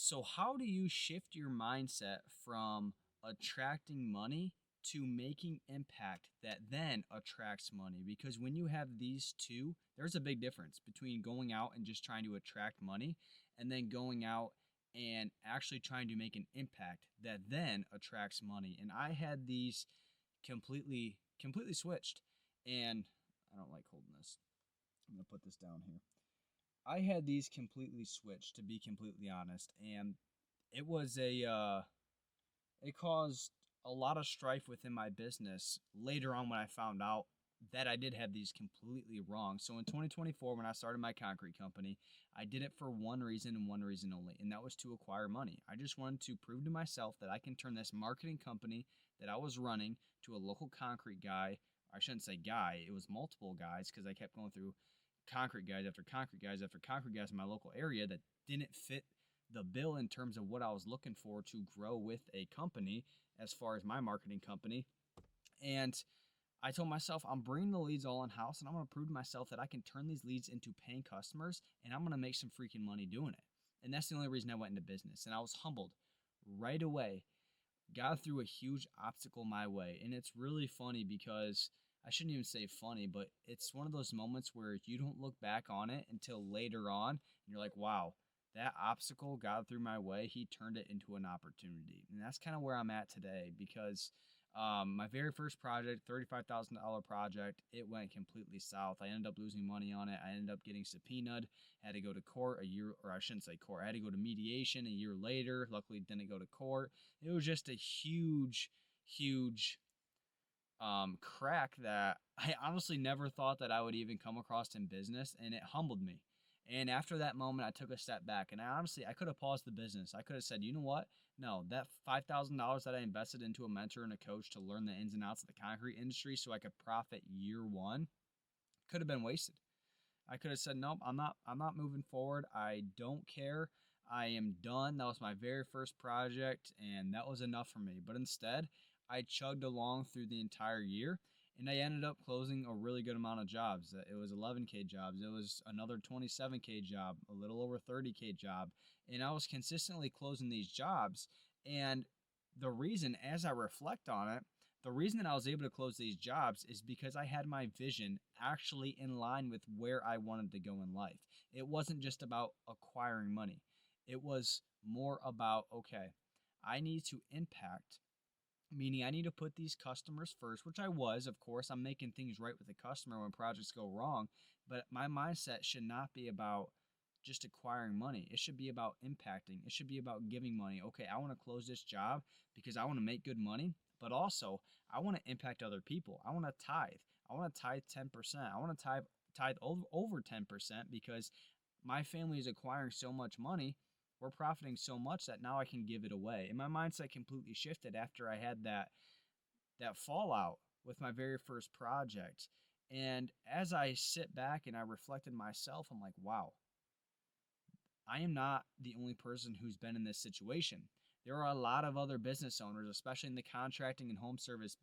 So, how do you shift your mindset from attracting money to making impact that then attracts money? Because when you have these two, there's a big difference between going out and just trying to attract money and then going out and actually trying to make an impact that then attracts money. And I had these completely switched. And I don't like holding this. I'm going to put this down here. I had these completely switched, to be completely honest, and it was it caused a lot of strife within my business later on when I found out that I did have these completely wrong. So in 2024, when I started my concrete company, I did it for one reason and one reason only, and that was to acquire money. I just wanted to prove to myself that I can turn this marketing company that I was running to a local concrete guy. I shouldn't say guy, it was multiple guys because I kept going through concrete guys after concrete guys after concrete guys in my local area that didn't fit the bill in terms of what I was looking for to grow with a company as far as my marketing company. And I told myself, I'm bringing the leads all in house and I'm going to prove to myself that I can turn these leads into paying customers and I'm going to make some freaking money doing it. And that's the only reason I went into business. And I was humbled right away, got through a huge obstacle my way. And it's really funny because I shouldn't even say funny, but it's one of those moments where you don't look back on it until later on and you're like, wow, that obstacle got through my way. He turned it into an opportunity. And that's kind of where I'm at today because my very first project, $35,000 project, it went completely south. I ended up losing money on it. I ended up getting subpoenaed, had to go to court a year, or I shouldn't say court, I had to go to mediation a year later. Luckily, didn't go to court. It was just a huge crack that I honestly never thought that I would even come across in business, and it humbled me. And after that moment, I took a step back, and I could have paused the business. I could have said, you know what? No, that $5,000 that I invested into a mentor and a coach to learn the ins and outs of the concrete industry so I could profit year one could have been wasted. I could have said, nope, I'm not moving forward. I don't care. I am done. That was my very first project, and that was enough for me. But instead, I chugged along through the entire year, and I ended up closing a really good amount of jobs. It was 11K jobs. It was another 27K job, a little over 30K job, and I was consistently closing these jobs. And the reason, as I reflect on it, the reason that I was able to close these jobs is because I had my vision actually in line with where I wanted to go in life. It wasn't just about acquiring money. It was more about, okay, I need to impact, meaning I need to put these customers first, which I was, of course. I'm making things right with the customer when projects go wrong, but my mindset should not be about just acquiring money. It should be about impacting. It should be about giving money. Okay, I want to close this job because I want to make good money, but also I want to impact other people. I want to tithe. I want to tithe 10%. I want to tithe over 10% because my family is acquiring so much money. We're profiting so much that now I can give it away. And my mindset completely shifted after I had that fallout with my very first project. And as I sit back and I reflected myself, I'm like, wow, I am not the only person who's been in this situation. There are a lot of other business owners, especially in the contracting and home service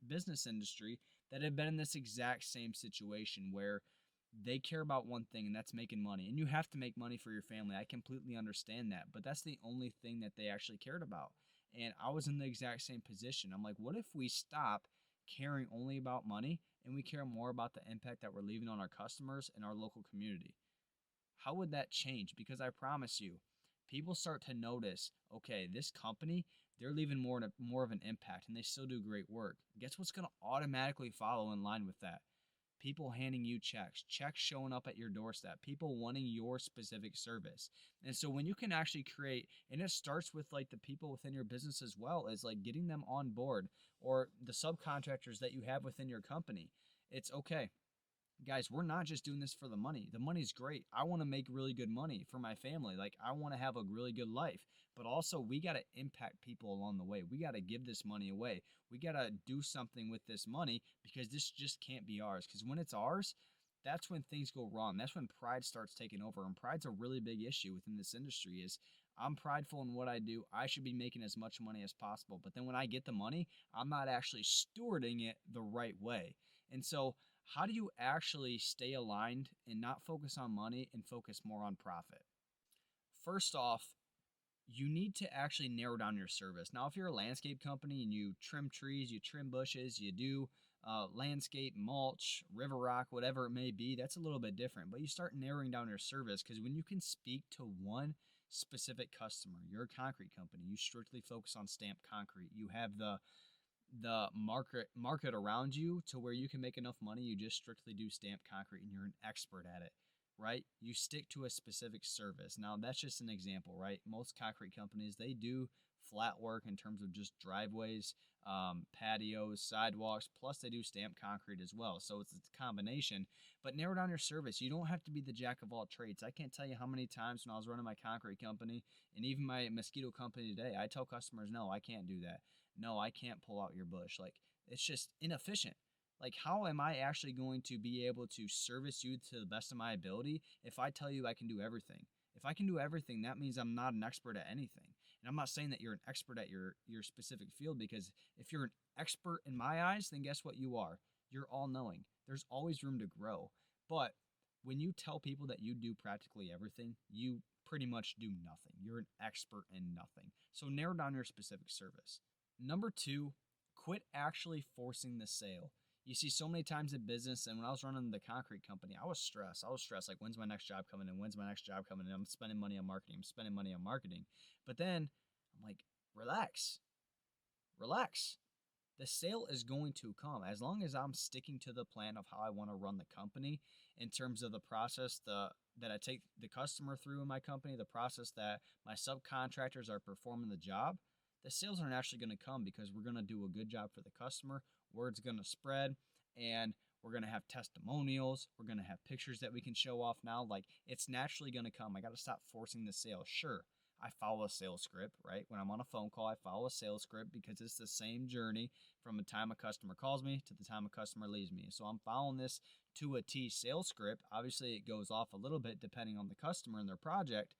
business industry, that have been in this exact same situation where they care about one thing, and that's making money. And you have to make money for your family. I completely understand that. But that's the only thing that they actually cared about. And I was in the exact same position. I'm like, what if we stop caring only about money and we care more about the impact that we're leaving on our customers and our local community? How would that change? Because I promise you, people start to notice, okay, this company, they're leaving more of an impact and they still do great work. Guess what's going to automatically follow in line with that? People handing you checks showing up at your doorstep, people wanting your specific service. And so when you can actually create, and it starts with like the people within your business as well, as like getting them on board or the subcontractors that you have within your company. It's okay, guys, we're not just doing this for the money. The money's great. I want to make really good money for my family. Like, I want to have a really good life. But also, we got to impact people along the way. We got to give this money away. We got to do something with this money because this just can't be ours. Because when it's ours, that's when things go wrong. That's when pride starts taking over. And pride's a really big issue within this industry is I'm prideful in what I do. I should be making as much money as possible. But then when I get the money, I'm not actually stewarding it the right way. And so how do you actually stay aligned and not focus on money and focus more on profit? First off, you need to actually narrow down your service. Now, if you're a landscape company and you trim trees, you trim bushes, you do landscape, mulch, river rock, whatever it may be, that's a little bit different. But you start narrowing down your service because when you can speak to one specific customer, you're a concrete company, you strictly focus on stamped concrete. You have the market around you to where you can make enough money. You just strictly do stamped concrete and you're an expert at it, right? You stick to a specific service. Now that's just an example, right? Most concrete companies, they do flat work in terms of just driveways, patios, sidewalks, plus they do stamped concrete as well. So it's a combination. But narrow down your service. You don't have to be the jack of all trades. I can't tell you how many times when I was running my concrete company and even my mosquito company today, I tell customers, no, I can't do that. No, I can't pull out your bush. Like, it's just inefficient. Like, how am I actually going to be able to service you to the best of my ability if I tell you I can do everything? If I can do everything, that means I'm not an expert at anything. And I'm not saying that you're an expert at your specific field, because if you're an expert in my eyes, then guess what you are? You're all knowing. There's always room to grow. But when you tell people that you do practically everything, you pretty much do nothing. You're an expert in nothing. So narrow down your specific service. Number two, quit actually forcing the sale. You see so many times in business, and when I was running the concrete company, I was stressed. Like, when's my next job coming in? When's my next job coming in? I'm spending money on marketing. I'm spending money on marketing. But then I'm like, relax, relax. The sale is going to come as long as I'm sticking to the plan of how I want to run the company in terms of the process that I take the customer through in my company, the process that my subcontractors are performing the job. The sales are naturally going to come because we're going to do a good job for the customer. Word's going to spread, and we're going to have testimonials. We're going to have pictures that we can show off now. Like, it's naturally going to come. I got to stop forcing the sale. Sure, I follow a sales script, right? When I'm on a phone call, I follow a sales script because it's the same journey from the time a customer calls me to the time a customer leaves me. So I'm following this to a T sales script. Obviously, it goes off a little bit depending on the customer and their project,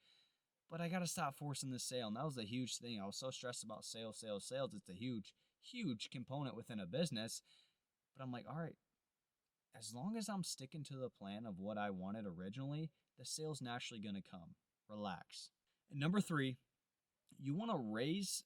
but I got to stop forcing the sale. And that was a huge thing. I was so stressed about sales, sales, sales. It's a huge, huge component within a business. But I'm like, all right, as long as I'm sticking to the plan of what I wanted originally, the sale's naturally going to come. Relax. And number three, you want to raise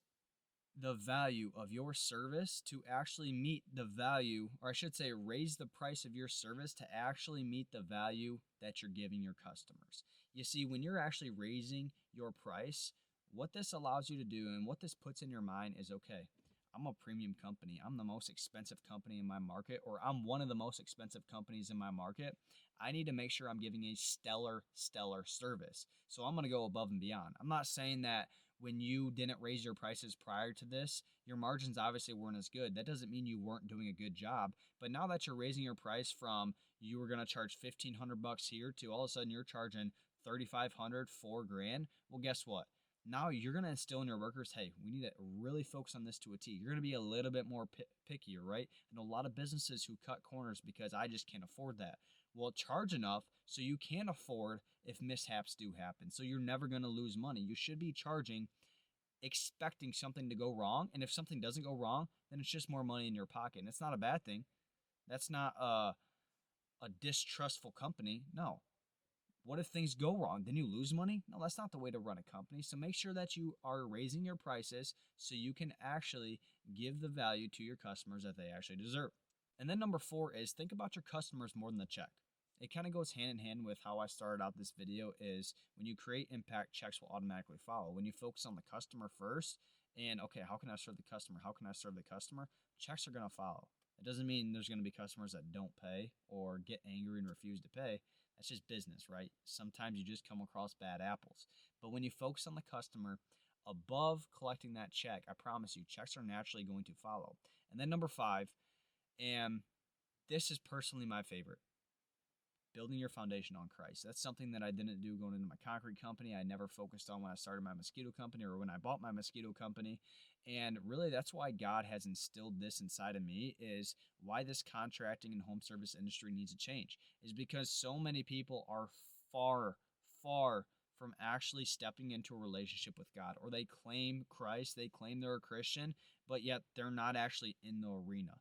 the value of your service to actually meet the value, or I should say, raise the price of your service to actually meet the value that you're giving your customers. You see, when you're actually raising your price, what this allows you to do and what this puts in your mind is, okay, I'm a premium company. I'm the most expensive company in my market, or I'm one of the most expensive companies in my market. I need to make sure I'm giving a stellar, stellar service. So I'm going to go above and beyond. I'm not saying that when you didn't raise your prices prior to this, your margins obviously weren't as good. That doesn't mean you weren't doing a good job. But now that you're raising your price from you were going to charge $1,500 here to all of a sudden you're charging $3,500, $4,000. Well, guess what? Now you're going to instill in your workers, hey, we need to really focus on this to a T. You're going to be a little bit more pickier, right? I know a lot of businesses who cut corners because I just can't afford that. Well, charge enough so you can afford if mishaps do happen. So you're never going to lose money. You should be charging expecting something to go wrong. And if something doesn't go wrong, then it's just more money in your pocket. And it's not a bad thing. That's not a distrustful company. No. What if things go wrong? Then you lose money? No, that's not the way to run a company. So make sure that you are raising your prices so you can actually give the value to your customers that they actually deserve. And then number four is think about your customers more than the check. It kind of goes hand in hand with how I started out this video is when you create impact, checks will automatically follow. When you focus on the customer first and, okay, how can I serve the customer? How can I serve the customer? Checks are going to follow. It doesn't mean there's going to be customers that don't pay or get angry and refuse to pay. That's just business, right? Sometimes you just come across bad apples. But when you focus on the customer above collecting that check, I promise you, checks are naturally going to follow. And then number five, and this is personally my favorite, building your foundation on Christ. That's something that I didn't do going into my concrete company. I never focused on when I started my mosquito company or when I bought my mosquito company. And really, that's why God has instilled this inside of me, is why this contracting and home service industry needs to change, is because so many people are far, far from actually stepping into a relationship with God, or they claim Christ, they claim they're a Christian, but yet they're not actually in the arena.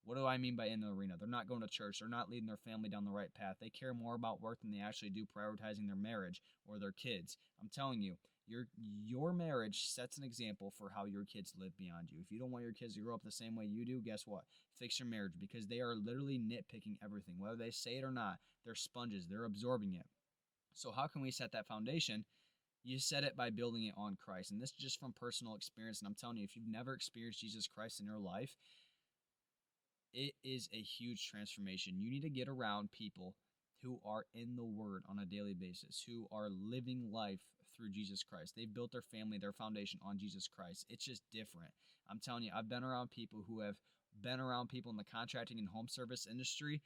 What do I mean by in the arena? They're not going to church. They're not leading their family down the right path. They care more about work than they actually do prioritizing their marriage or their kids. I'm telling you, Your marriage sets an example for how your kids live beyond you. If you don't want your kids to grow up the same way you do, guess what? Fix your marriage, because they are literally nitpicking everything. Whether they say it or not, they're sponges. They're absorbing it. So how can we set that foundation? You set it by building it on Christ. And this is just from personal experience. And I'm telling you, if you've never experienced Jesus Christ in your life, it is a huge transformation. You need to get around people who are in the Word on a daily basis, who are living life through Jesus Christ. They've built their family, their foundation on Jesus Christ. It's just different. I'm telling you, I've been around people who have been around people in the contracting and home service industry,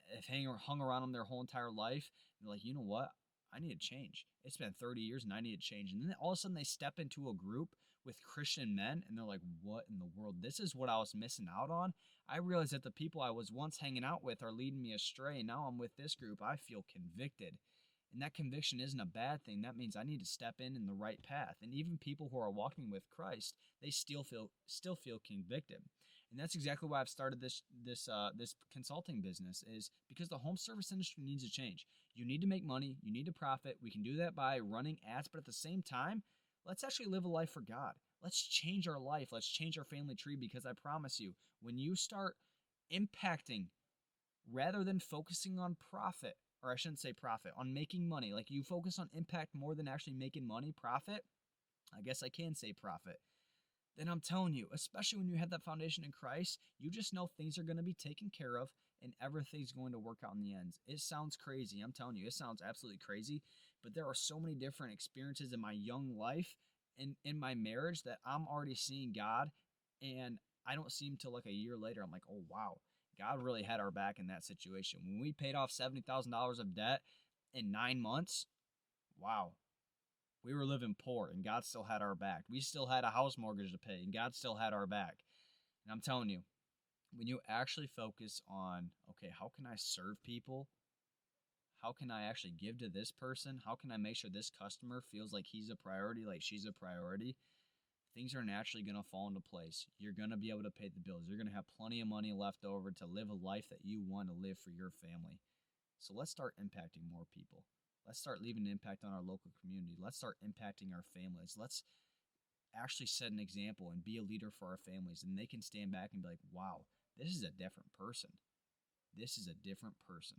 have hung around them their whole entire life. And they're like, you know what? I need to change. It's been 30 years and I need to change. And then all of a sudden they step into a group with Christian men and they're like, what in the world? This is what I was missing out on. I realize that the people I was once hanging out with are leading me astray. And now I'm with this group. I feel convicted. And that conviction isn't a bad thing. That means I need to step in the right path. And even people who are walking with Christ, they still feel convicted. And that's exactly why I've started this consulting business, is because the home service industry needs to change. You need to make money. You need to profit. We can do that by running ads, but at the same time, let's actually live a life for God. Let's change our life. Let's change our family tree, because I promise you, when you start impacting rather than focusing on profit, or I shouldn't say profit, on making money, like you focus on impact more than actually making money, profit, I guess I can say profit, then I'm telling you, especially when you have that foundation in Christ, you just know things are going to be taken care of and everything's going to work out in the end. It sounds crazy. I'm telling you, it sounds absolutely crazy, but there are so many different experiences in my young life and in my marriage that I'm already seeing God, and I don't see him till like a year later. I'm like, oh, wow, God really had our back in that situation. When we paid off $70,000 of debt in 9 months, wow, we were living poor and God still had our back. We still had a house mortgage to pay and God still had our back. And I'm telling you, when you actually focus on, okay, how can I serve people? How can I actually give to this person? How can I make sure this customer feels like he's a priority, like she's a priority? Things are naturally going to fall into place. You're going to be able to pay the bills. You're going to have plenty of money left over to live a life that you want to live for your family. So let's start impacting more people. Let's start leaving an impact on our local community. Let's start impacting our families. Let's actually set an example and be a leader for our families. And they can stand back and be like, wow, this is a different person. This is a different person.